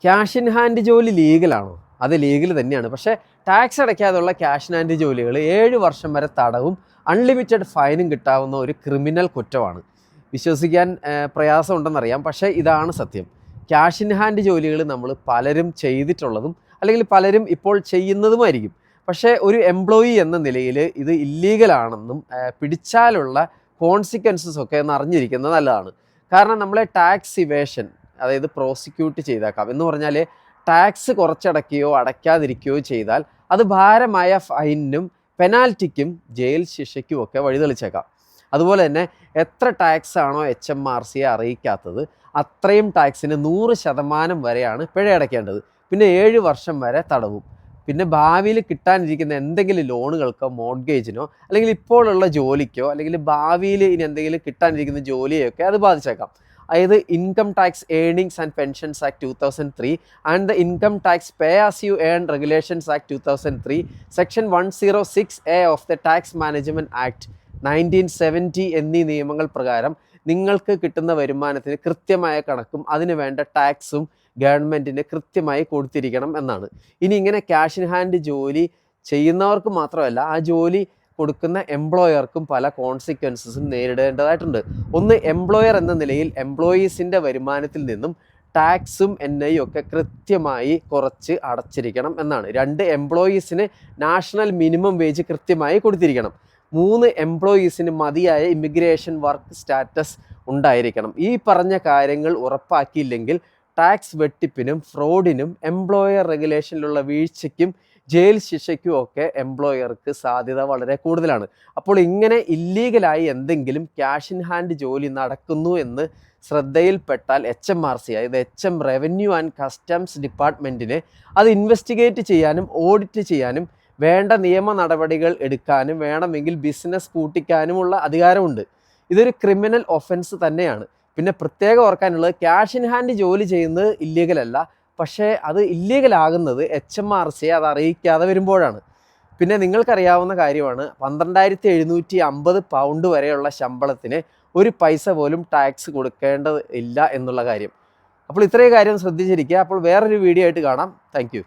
Cash in hand ജോലി ലീഗലാണോ? അത് legal തന്നെയാണ്. പക്ഷേ ടാക്സ് അടയ്ക്കാതെയുള്ള ക്യാഷ് ഇൻ ഹാൻഡ് ജോലികൾ 7 വർഷം വരെ തടവും അൺലിമിറ്റഡ് ഫൈനും കിട്ടാവുന്ന ഒരു ക്രിമിനൽ കുറ്റമാണ്. വിശ്വസിക്കാൻ പ്രയാസമുണ്ടെന്നറിയാം, പക്ഷേ ഇതാണ് സത്യം. ക്യാഷ് ഇൻ ഹാൻഡ് ജോലികൾ നമ്മൾ പലരും ചെയ്തിട്ടുള്ളതും അല്ലെങ്കിൽ പലരും ഇപ്പോൾ ചെയ്യുന്നതുമായിരിക്കും. പക്ഷേ ഒരു എംപ്ലോയി എന്ന നിലയിൽ ഇത് ഇല്ലീഗലാണെന്നും പിടിച്ചാലുള്ള കോൺസിക്വൻസസ് ഒക്കെ ഒന്ന് അറിഞ്ഞിരിക്കുന്നത് നല്ലതാണ്. കാരണം നമ്മളെ ടാക്സ് ഇവേഷൻ, അതായത് പ്രോസിക്യൂട്ട് ചെയ്തേക്കാം. എന്ന് പറഞ്ഞാൽ ടാക്സ് കുറച്ചടയ്ക്കുകയോ അടയ്ക്കാതിരിക്കുകയോ ചെയ്താൽ അത് ഭാരമായ ഫൈനും പെനാൽറ്റിക്കും ജയിൽ ശിക്ഷയ്ക്കും ഒക്കെ വഴിതെളിച്ചേക്കാം. അതുപോലെ തന്നെ എത്ര ടാക്സ് ആണോ HMRCയെ അറിയിക്കാത്തത് അത്രയും ടാക്സിന് 100% വരെയാണ് പിഴ അടയ്ക്കേണ്ടത്. പിന്നെ 7 വർഷം വരെ തടവും. പിന്നെ ഭാവിയിൽ കിട്ടാനിരിക്കുന്ന എന്തെങ്കിലും ലോണുകൾക്കോ മോർഗേജിനോ അല്ലെങ്കിൽ ഇപ്പോഴുള്ള ജോലിക്കോ അല്ലെങ്കിൽ ഭാവിയിൽ ഇനി എന്തെങ്കിലും കിട്ടാനിരിക്കുന്ന ജോലിയൊക്കെ അത് ബാധിച്ചേക്കാം. അതായത് income tax earnings and pensions act 2003 and the income tax pay as you earn regulations act 2003 section 106A of the tax management act 1970 എന്നീ നിയമങ്ങൾ പ്രകാരം നിങ്ങൾക്ക് കിട്ടുന്ന വരുമാനത്തിന് കൃത്യമായ കണക്കും അതിന് വേണ്ട ടാക്സും ഗവൺമെൻറ്റിന് കൃത്യമായി കൊടുത്തിരിക്കണം എന്നാണ്. ഇനി ഇങ്ങനെ ക്യാഷ് ഇൻ ഹാൻഡ് ജോലി ചെയ്യുന്നവർക്ക് മാത്രമല്ല, ആ ജോലി കൊടുക്കുന്ന എംപ്ലോയർക്കും പല കോൺസിക്വൻസസും നേരിടേണ്ടതായിട്ടുണ്ട്. ഒന്ന്, എംപ്ലോയർ എന്ന നിലയിൽ എംപ്ലോയീസിൻ്റെ വരുമാനത്തിൽ നിന്നും ടാക്സും NI ഒക്കെ കൃത്യമായി കുറച്ച് അടച്ചിരിക്കണം എന്നാണ്. 2, എംപ്ലോയീസിന് നാഷണൽ മിനിമം വേജ് കൃത്യമായി കൊടുത്തിരിക്കണം. 3, എംപ്ലോയീസിന് മതിയായ ഇമിഗ്രേഷൻ വർക്ക് സ്റ്റാറ്റസ് ഉണ്ടായിരിക്കണം. ഈ പറഞ്ഞ കാര്യങ്ങൾ ഉറപ്പാക്കിയില്ലെങ്കിൽ ടാക്സ് വെട്ടിപ്പിനും ഫ്രോഡിനും എംപ്ലോയർ റെഗുലേഷനിലുള്ള വീഴ്ചയ്ക്കും ജയിൽ ശിക്ഷയ്ക്കും ഒക്കെ എംപ്ലോയർക്ക് സാധ്യത വളരെ കൂടുതലാണ്. അപ്പോൾ ഇങ്ങനെ ഇല്ലീഗലായി എന്തെങ്കിലും ക്യാഷ് ഇൻ ഹാൻഡ് ജോലി നടക്കുന്നു എന്ന് ശ്രദ്ധയിൽപ്പെട്ടാൽ HMRC, അതായത് HM റവന്യൂ ആൻഡ് കസ്റ്റംസ് ഡിപ്പാർട്ട്മെൻറ്റിനെ അത് ഇൻവെസ്റ്റിഗേറ്റ് ചെയ്യാനും ഓഡിറ്റ് ചെയ്യാനും വേണ്ട നിയമ നടപടികൾ എടുക്കാനും വേണമെങ്കിൽ ബിസിനസ് പൂട്ടിക്കാനുമുള്ള അധികാരമുണ്ട്. ഇതൊരു ക്രിമിനൽ ഒഫൻസ് തന്നെയാണ്. പിന്നെ പ്രത്യേകം ഓർക്കാനുള്ളത്, ക്യാഷ് ഇൻ ഹാൻഡ് ജോലി ചെയ്യുന്നത് ഇല്ലീഗലല്ല, പക്ഷേ അത് ഇല്ലീഗലാകുന്നത് HMRCയെ അത് അറിയിക്കാതെ വരുമ്പോഴാണ്. പിന്നെ നിങ്ങൾക്കറിയാവുന്ന കാര്യമാണ്, 12,750 പൗണ്ട് വരെയുള്ള ശമ്പളത്തിന് ഒരു പൈസ പോലും ടാക്സ് കൊടുക്കേണ്ടത് ഇല്ല എന്നുള്ള കാര്യം. അപ്പോൾ ഇത്രയും കാര്യം ശ്രദ്ധിച്ചിരിക്കുക. അപ്പോൾ വേറൊരു വീഡിയോ ആയിട്ട് കാണാം. താങ്ക്